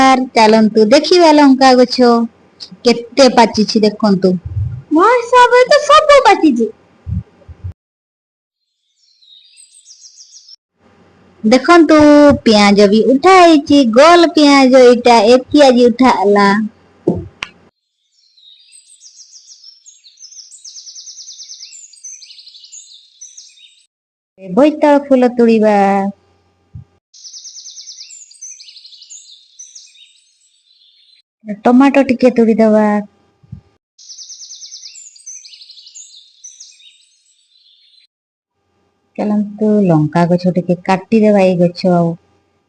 नमस्कार चलतु देखा लंका गछ केते पाचिछि देखंतु ମୋ ହିସାବରେ ତ ସବୁ ପାଚିଛି। देखंतु पियाज भी उठाई गोल पियाज इटा एति आज उठाला बोईताल फूल तुड़ीबा टमाटो टिके तुड़ी दबा चलतु लंका गछ टिके काटी देबा ए गछ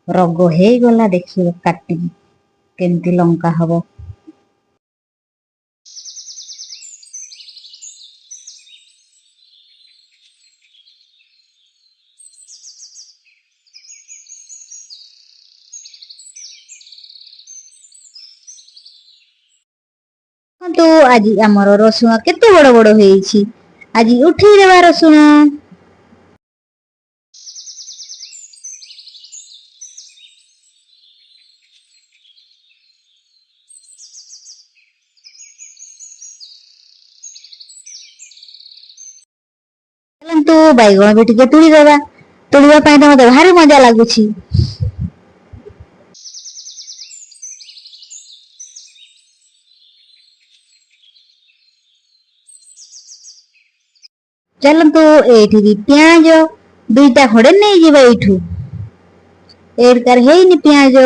रग हे गला देखियो काटी केमती लंका हबो तो आज आमर रसुण केते बड़ बड़ होईछि आज उठेई देबा रसुण चलतु बैगण भी टिके तुड़ी देबा तुड़ीबा पई तो मते भारी मजा लागुछि चलतु एठी भी प्याज दुईटा खड़े नहीं जीवा एठू एड कर हेनी प्याज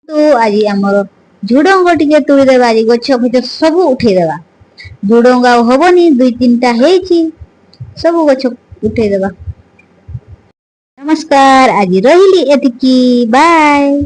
तो आज आमर झुडंग टिके तुड़ी देबा आज गछ फछ सब उठेई देबा झुडंग आ हबनी दुई तीनटा हेछि सब गछ उठेई देबा नमस्कार आज रहिली एतिकी बाय।